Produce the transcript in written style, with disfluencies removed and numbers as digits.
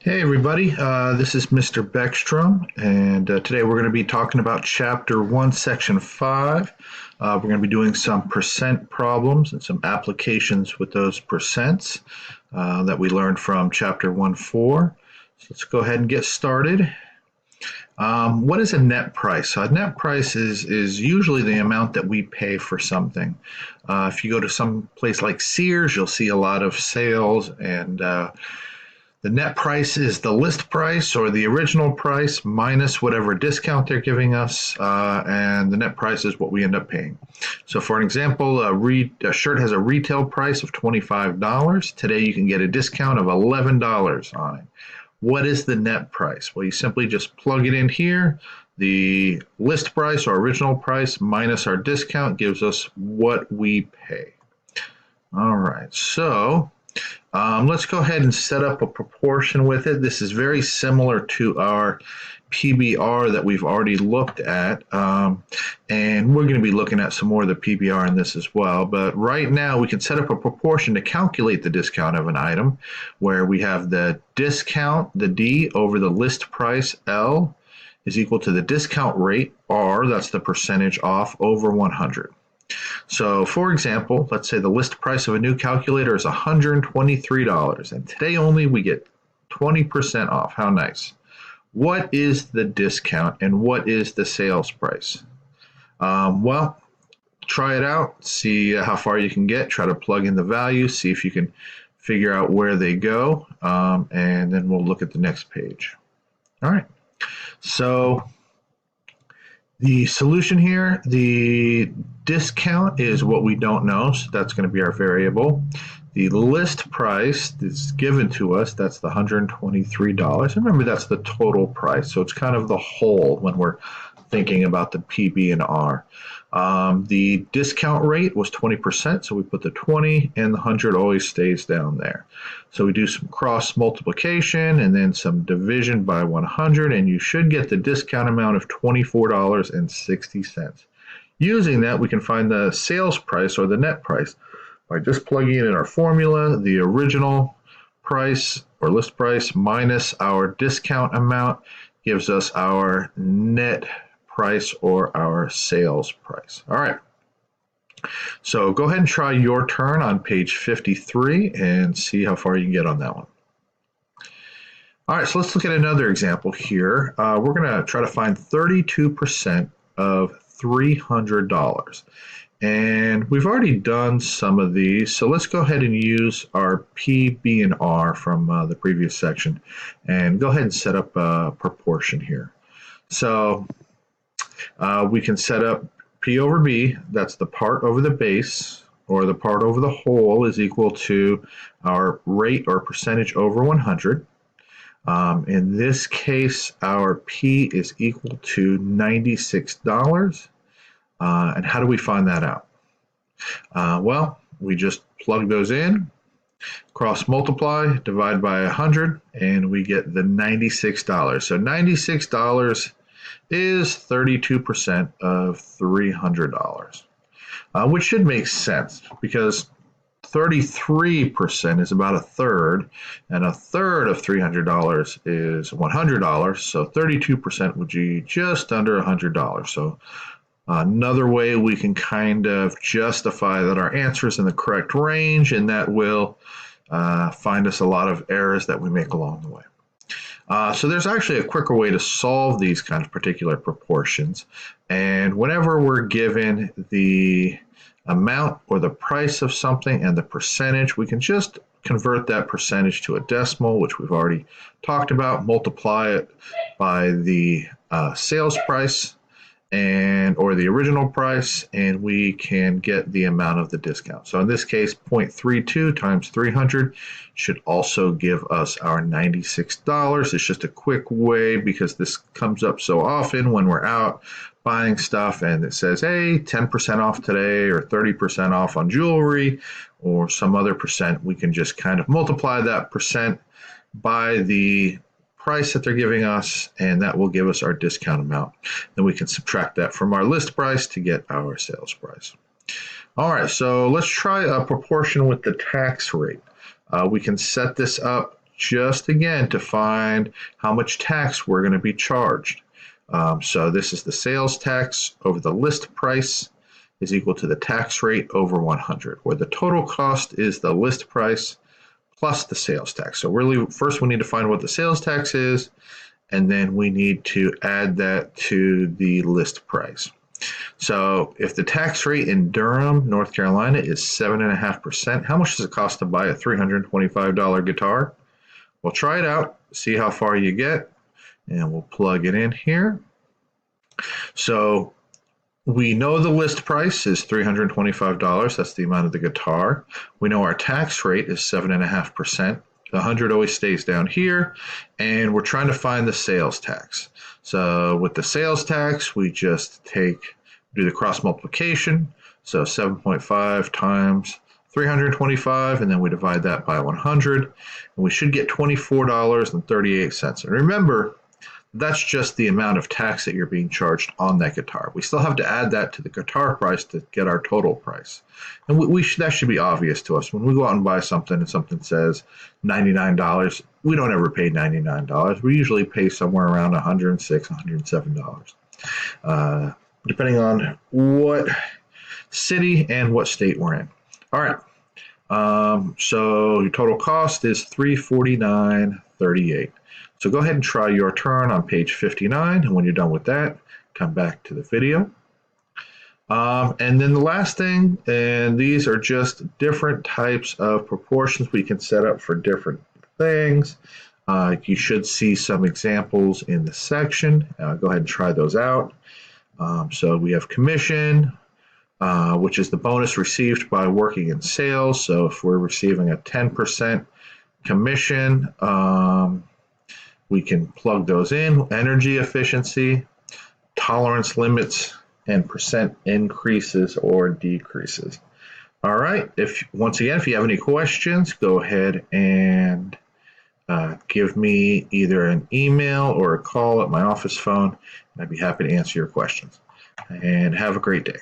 Hey everybody, this is Mr. Beckstrom, and today we're going to be talking about Chapter 1, Section 5. We're going to be doing some percent problems and some applications with those percents that we learned from Chapter 1.4. So let's go ahead and get started. What is a net price? A net price is usually the amount that we pay for something. If you go to some place like Sears, you'll see a lot of sales and the net price is the list price or the original price minus whatever discount they're giving us, and the net price is what we end up paying. So, for an example, a shirt has a retail price of $25. Today, you can get a discount of $11 on it. What is the net price? Well, you simply just plug it in here. The list price or original price minus our discount gives us what we pay. All right, so let's go ahead and set up a proportion with it. This is very similar to our PBR that we've already looked at, and we're going to be looking at some more of the PBR in this as well. But right now we can set up a proportion to calculate the discount of an item where we have the discount, the D, over the list price, L, is equal to the discount rate, R, that's the percentage off, over 100. So, for example, let's say the list price of a new calculator is $123, and today only we get 20% off. How nice. What is the discount and what is the sales price? Well, try it out, see how far you can get, try to plug in the values, see if you can figure out where they go, and then we'll look at the next page. All right, so the solution here, the discount is what we don't know, so that's going to be our variable. The list price is given to us, that's the $123. Remember, that's the total price, so it's kind of the whole when we're thinking about the PB and R. The discount rate was 20%, so we put the 20, and the 100 always stays down there. So we do some cross multiplication and then some division by 100, and you should get the discount amount of $24.60. Using that, we can find the sales price or the net price by just plugging in our formula, the original price or list price minus our discount amount gives us our net price or our sales price. All right. So go ahead and try your turn on page 53 and see how far you can get on that one. All right, so let's look at another example here. We're going to try to find 32% of $300. And we've already done some of these, so let's go ahead and use our P, B, and R from the previous section and go ahead and set up a proportion here. So we can set up P over B, that's the part over the base, or the part over the whole is equal to our rate or percentage over 100. In this case, our P is equal to $96. And how do we find that out? Well, we just plug those in, cross multiply, divide by 100, and we get the $96. So $96 is 32% of $300, which should make sense because 33% is about a third, and a third of $300 is $100, so 32% would be just under $100. So another way we can kind of justify that our answer is in the correct range, and that will find us a lot of errors that we make along the way. So there's actually a quicker way to solve these kind of particular proportions, and whenever we're given the amount or the price of something and the percentage, we can just convert that percentage to a decimal, which we've already talked about, multiply it by the sales price or the original price, and we can get the amount of the discount. So in this case, 0.32 times 300 should also give us our $96. It's just a quick way because this comes up so often when we're out buying stuff and it says, hey, 10% off today or 30% off on jewelry or some other percent. We can just kind of multiply that percent by the price that they're giving us, and that will give us our discount amount. Then we can subtract that from our list price to get our sales price. All right, so let's try a proportion with the tax rate. We can set this up just again to find how much tax we're going to be charged. So this is the sales tax over the list price is equal to the tax rate over 100, where the total cost is the list price plus the sales tax. So really, first we need to find what the sales tax is, and then we need to add that to the list price. So if the tax rate in Durham, North Carolina is 7.5%, how much does it cost to buy a $325 guitar? Well, try it out, see how far you get, and we'll plug it in here. So we know the list price is $325. That's the amount of the guitar. We know our tax rate is 7.5%. The 100 always stays down here, and we're trying to find the sales tax. So with the sales tax, we just do the cross multiplication. So 7.5 times 325, and then we divide that by 100, and we should get $24.38. And remember, that's just the amount of tax that you're being charged on that guitar. We still have to add that to the guitar price to get our total price. And that should be obvious to us. When we go out and buy something and something says $99, we don't ever pay $99. We usually pay somewhere around $106, $107, depending on what city and what state we're in. All right. So your total cost is $349.38. So go ahead and try your turn on page 59, and when you're done with that, come back to the video. And then the last thing, and these are just different types of proportions we can set up for different things. You should see some examples in the section. Go ahead and try those out. So we have commission, which is the bonus received by working in sales. So if we're receiving a 10% commission, we can plug those in. Energy efficiency, tolerance limits, and percent increases or decreases. All right. Once again, if you have any questions, go ahead and give me either an email or a call at my office phone, and I'd be happy to answer your questions. And have a great day.